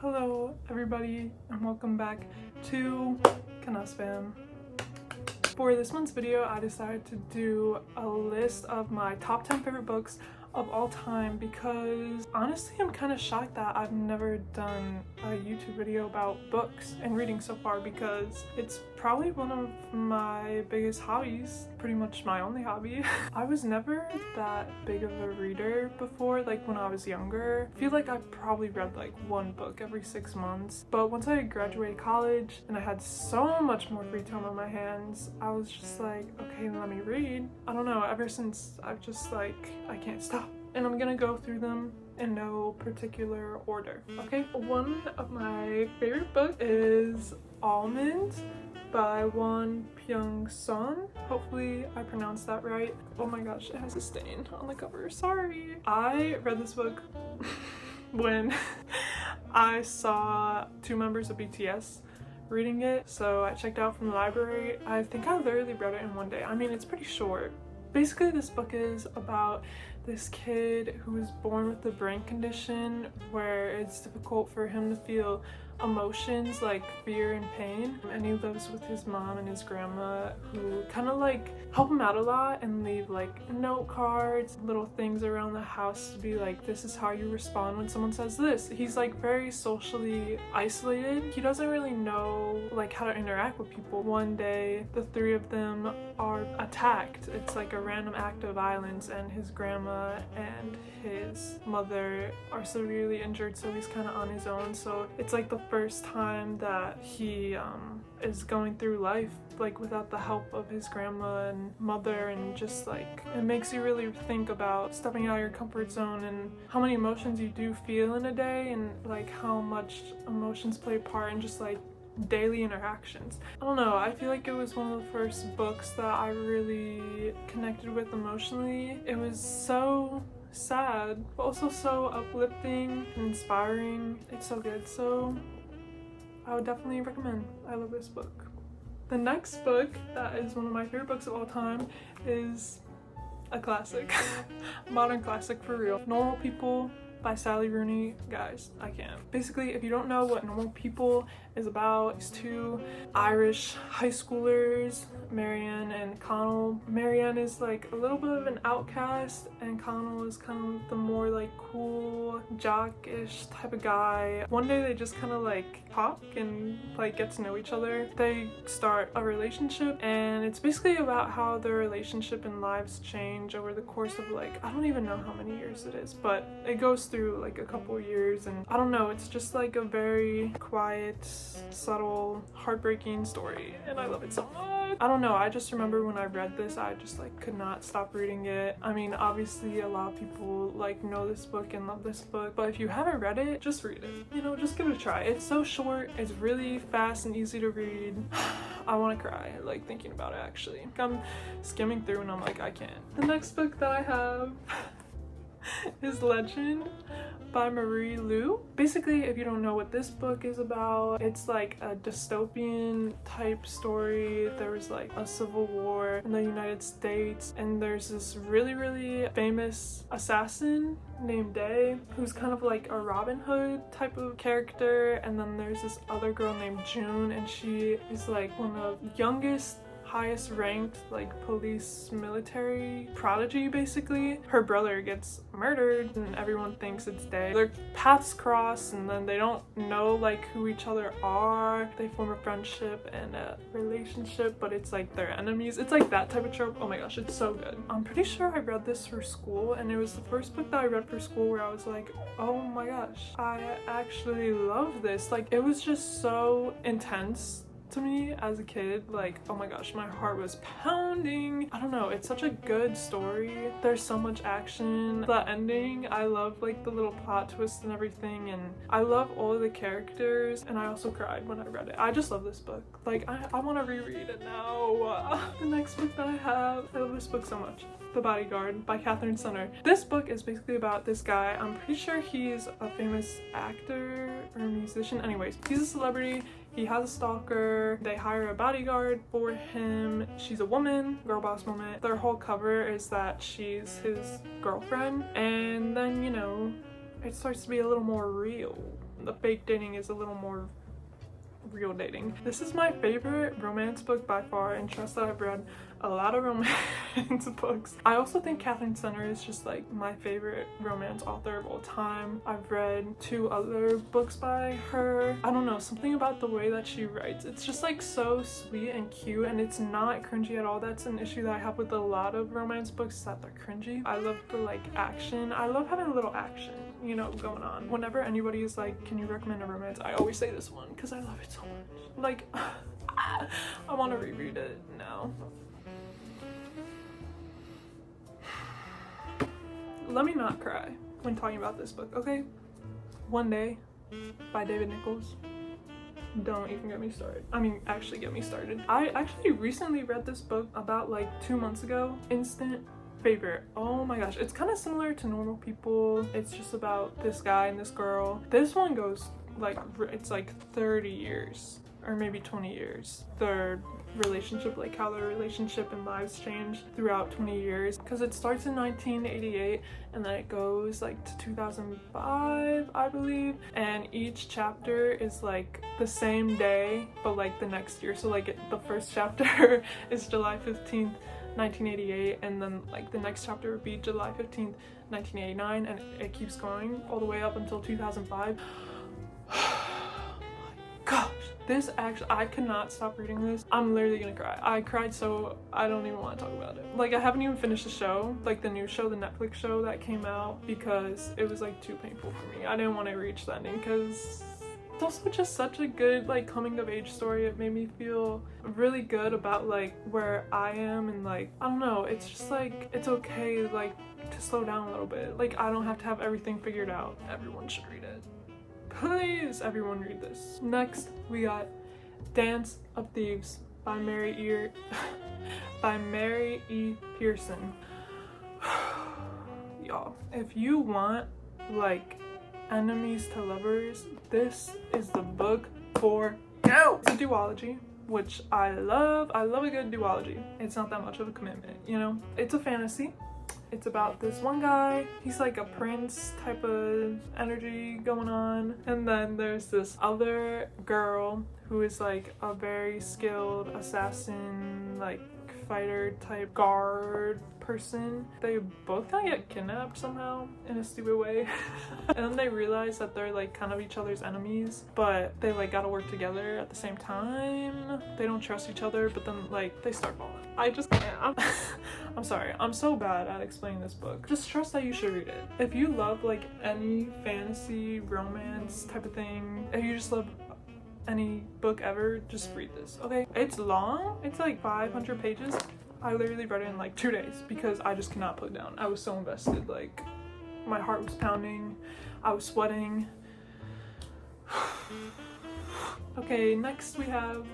Hello everybody and welcome back to Kenah Spam. For this month's video, I decided to do a list of my top 10 favorite books of all time because honestly I'm kind of shocked that I've never done a YouTube video about books and reading so far because it's probably one of my biggest hobbies, pretty much my only hobby. I was never that big of a reader before, like when I was younger. I feel like I probably read like one book every 6 months, but once I graduated college and I had so much more free time on my hands, I was just like, okay, let me read. I don't know, ever since I've just like, I can't stop. And I'm gonna go through them in no particular order, okay? One of my favorite books is Almond by Won Pyung-sun. Hopefully I pronounced that right. Oh my gosh, it has a stain on the cover, sorry. I read this book when I saw 2 members of BTS reading it, so I checked out from the library. I think I literally read it in one day. I mean, it's pretty short. Basically, this book is about this kid who was born with a brain condition where it's difficult for him to feel emotions like fear and pain, and he lives with his mom and his grandma who kind of like help him out a lot and leave like note cards, little things around the house to be like, this is how you respond when someone says this. He's like very socially isolated. He doesn't really know like how to interact with people. One day the 3 of them are attacked. It's like a random act of violence and his grandma and his mother are severely injured, so he's kind of on his own. So it's like the first time that he is going through life like without the help of his grandma and mother, and just like it makes you really think about stepping out of your comfort zone and how many emotions you do feel in a day, and like how much emotions play a part in just like daily interactions. I don't know, I feel like it was one of the first books that I really connected with emotionally. It was so sad but also so uplifting and inspiring. It's so good, so I would definitely recommend. I love this book. The next book that is one of my favorite books of all time is a classic. Modern classic for real. Normal People by Sally Rooney. Guys, I can't. Basically, if you don't know what Normal People is about, it's 2 Irish high schoolers, Marianne and Connell. Marianne is like a little bit of an outcast and Connell is kind of the more like cool, jock-ish type of guy. One day they just kind of like talk and like get to know each other. They start a relationship and it's basically about how their relationship and lives change over the course of like, I don't even know how many years it is, but it goes through like a couple years, and I don't know, it's just like a very quiet, subtle, heartbreaking story, and I love it so much. I don't know, I just remember when I read this, I just like could not stop reading it. I mean, obviously a lot of people like know this book and love this book, but if you haven't read it, just read it. You know, just give it a try. It's so short, it's really fast and easy to read. I want to cry like thinking about it actually. I'm skimming through and I'm like, I can't. The next book that I have is Legend by Marie Lu. Basically, if you don't know what this book is about, it's like a dystopian type story. There was like a civil war in the United States and there's this really famous assassin named Day who's kind of like a Robin Hood type of character, and then there's this other girl named June and she is like one of the youngest, highest ranked like police military prodigy. Basically her brother gets murdered and everyone thinks it's Day. Their paths cross and then they don't know like who each other are. They form a friendship and a relationship, but it's like they're enemies. It's like that type of trope. Oh my gosh, it's so good. I'm pretty sure I read this for school and it was the first book that I read for school where I was like, oh my gosh, I actually love this. Like it was just so intense to me as a kid. Like, oh my gosh, my heart was pounding. I don't know, it's such a good story. There's so much action. The ending, I love like the little plot twist and everything, and I love all of the characters, and I also cried when I read it. I just love this book. Like I want to reread it now. The next book that I have, I love this book so much. The Bodyguard by Catherine Sunner. This book is basically about this guy. I'm pretty sure he's a famous actor or musician. Anyways, he's a celebrity. He has a stalker. They hire a bodyguard for him. She's a woman, girl boss moment. Their whole cover is that she's his girlfriend, and then, you know, it starts to be a little more real. The fake dating is a little more real dating. This is my favorite romance book by far, and trust that I've read a lot of romance books. I also think Kathleen Center is just like my favorite romance author of all time. I've read 2 other books by her. I don't know, something about the way that she writes, it's just like so sweet and cute, and it's not cringy at all. That's an issue that I have with a lot of romance books, is that they're cringy. I love the like action. I love having a little action, you know, going on. Whenever anybody is like, can you recommend a romance, I always say this one because I love it so much. Like I want to reread it now. Let me not cry when talking about this book, okay? One Day by David Nichols. Don't even get me started. I mean, actually get me started. I actually recently read this book about like 2 months ago. Instant favorite. Oh my gosh. It's kind of similar to Normal People. It's just about this guy and this girl. This one goes like, it's like 30 years or maybe 20 years. Their relationship, like how their relationship and lives changed throughout 20 years, because it starts in 1988 and then it goes like to 2005, I believe, and each chapter is like the same day but like the next year. So like the first chapter is July 15th 1988, and then like the next chapter would be July 15th 1989, and it keeps going all the way up until 2005. Gosh, this actually, I could not stop reading this. I'm literally gonna cry. I cried so I don't even want to talk about it. Like, I haven't even finished the show, like the new show, the Netflix show that came out, because it was like too painful for me. I didn't want to reach the ending because it's also just such a good like coming of age story. It made me feel really good about like where I am, and like, I don't know, it's just like, it's okay like to slow down a little bit. Like, I don't have to have everything figured out. Everyone should read it. Please, everyone read this. Next, we got Dance of Thieves by Mary E. Pearson. Y'all, if you want like enemies to lovers, this is the book for you. It's a duology, which I love. I love a good duology. It's not that much of a commitment, you know? It's a fantasy. It's about this one guy. He's like a prince type of energy going on. And then there's this other girl who is like a very skilled assassin, like fighter type guard person. They both kind of get kidnapped somehow in a stupid way. And then they realize that they're like kind of each other's enemies, but they like gotta work together at the same time. They don't trust each other, but then like they start falling. I just can't. I'm sorry, I'm so bad at explaining this book. Just trust that you should read it. If you love like any fantasy romance type of thing, if you just love any book ever, just read this, okay? It's long. It's like 500 pages. I literally read it in like 2 days because I just cannot put it down. I was so invested. Like, my heart was pounding. I was sweating. Okay, next we have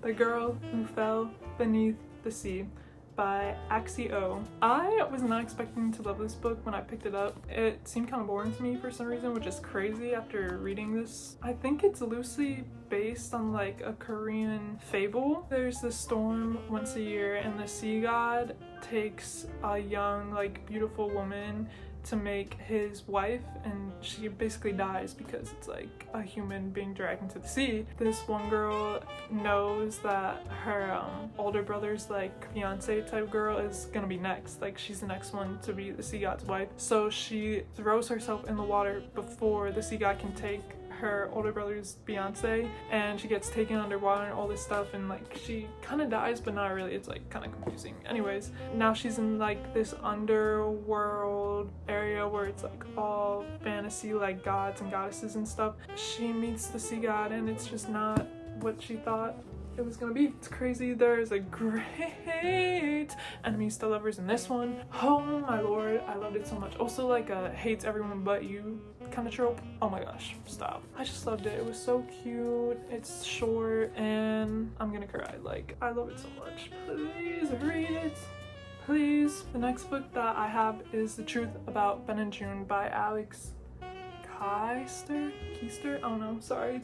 The Girl Who Fell Beneath the Sea by Axio. I was not expecting to love this book when I picked it up. It seemed kind of boring to me for some reason, which is crazy after reading this. I think it's loosely based on like a Korean fable. There's this storm once a year and the sea god takes a young like beautiful woman to make his wife, and she basically dies because it's like a human being dragged into the sea. This one girl knows that her older brother's like fiance type girl is gonna be next, like she's the next one to be the sea god's wife, so she throws herself in the water before the sea god can take her older brother's fiance, and she gets taken underwater and all this stuff, and like she kind of dies but not really. It's like kind of confusing. Anyways, now she's in like this underworld area where it's like all fantasy, like gods and goddesses and stuff. She meets the sea god and it's just not what she thought it was gonna be. It's crazy. There's a great enemies to lovers in this one. Oh my lord, I loved it so much. Also like a hates everyone but you kind of trope. Oh my gosh, stop. I just loved it. It was so cute. It's short and I'm gonna cry. Like, I love it so much. Please read it. Please. The next book that I have is The Truth About Ben and June by Alex Keister? I don't know, sorry.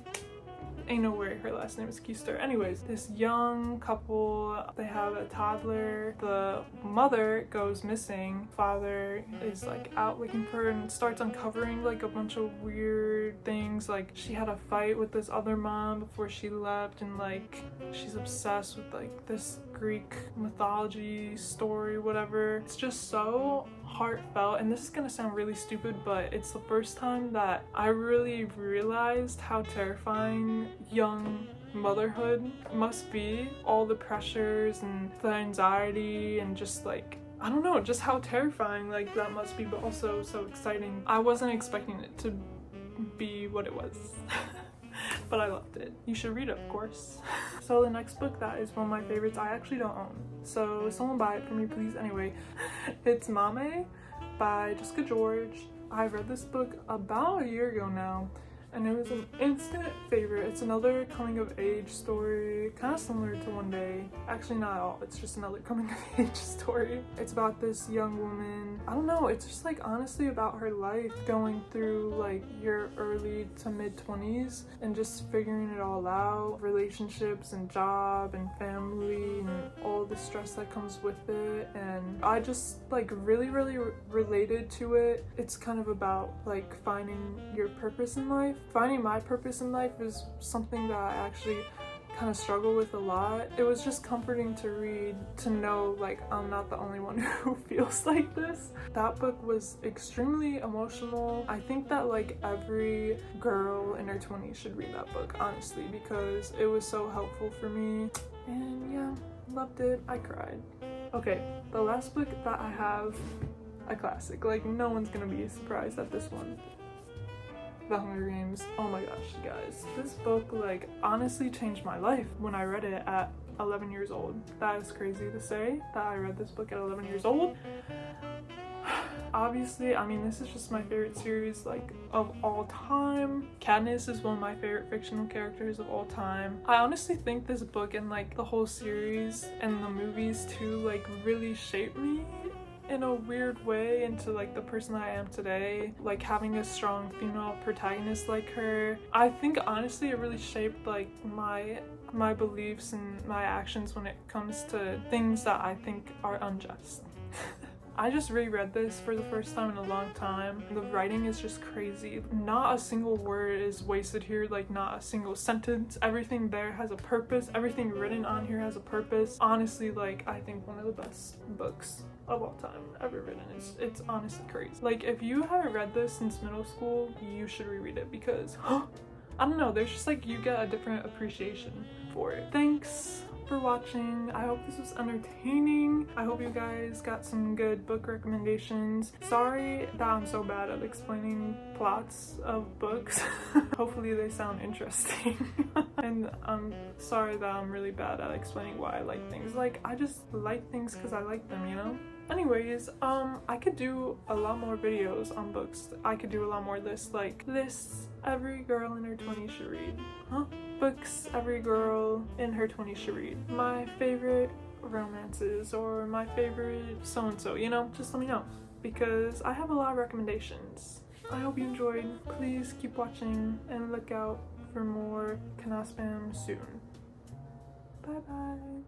Ain't no way her last name is Keister. Anyways, this young couple, they have a toddler. The mother goes missing. Father is like out looking for her and starts uncovering like a bunch of weird things. Like she had a fight with this other mom before she left, and like she's obsessed with like this Greek mythology story, whatever. It's just so heartfelt, and this is gonna sound really stupid, but it's the first time that I really realized how terrifying young motherhood must be. All the pressures and the anxiety and just like, I don't know, just how terrifying like that must be, but also so exciting. I wasn't expecting it to be what it was. But I loved it. You should read it, of course. So the next book that is one of my favorites, I actually don't own, so someone buy it for me please. Anyway, it's Mema by Jessica George. I read this book about a year ago now, and it was an instant favorite. It's another coming of age story, kind of similar to One Day. Actually not at all, it's just another coming of age story. It's about this young woman, I don't know, it's just like honestly about her life going through like your early to mid 20s and just figuring it all out, relationships and job and family and all the stress that comes with it. And I just like really related to it. It's kind of about like finding your purpose in life. Finding my purpose in life is something that I actually kind of struggle with a lot. It was just comforting to read, to know like I'm not the only one who feels like this. That book was extremely emotional. I think that like every girl in her 20s should read that book, honestly, because it was so helpful for me. And yeah, loved it. I cried. Okay, the last book that I have, a classic. Like no one's gonna be surprised at this one. The Hunger Games. Oh my gosh, guys. This book like honestly changed my life when I read it at 11 years old. That is crazy to say that I read this book at 11 years old. Obviously, I mean, this is just my favorite series like of all time. Katniss is one of my favorite fictional characters of all time. I honestly think this book and like the whole series and the movies too like really shaped me in a weird way into like the person I am today. Like having a strong female protagonist like her, I think honestly it really shaped like my beliefs and my actions when it comes to things that I think are unjust. I just reread this for the first time in a long time. The writing is just crazy. Not a single word is wasted here, like not a single sentence. Everything there has a purpose. Everything written on here has a purpose. Honestly, like I think one of the best books of all time ever written. It's honestly crazy. Like if you haven't read this since middle school, you should reread it because I don't know, there's just like you get a different appreciation for it. Thanks for watching. I hope this was entertaining. I hope you guys got some good book recommendations. Sorry that I'm so bad at explaining plots of books. Hopefully they sound interesting. And I'm sorry that I'm really bad at explaining why I like things. Like I just like things because I like them, you know? Anyways, I could do a lot more videos on books. I could do a lot more lists, like lists every girl in her 20s should read. Books every girl in her 20s should read. My favorite romances or my favorite so-and-so, you know? Just let me know because I have a lot of recommendations. I hope you enjoyed. Please keep watching and look out for more kenah spam soon. Bye bye.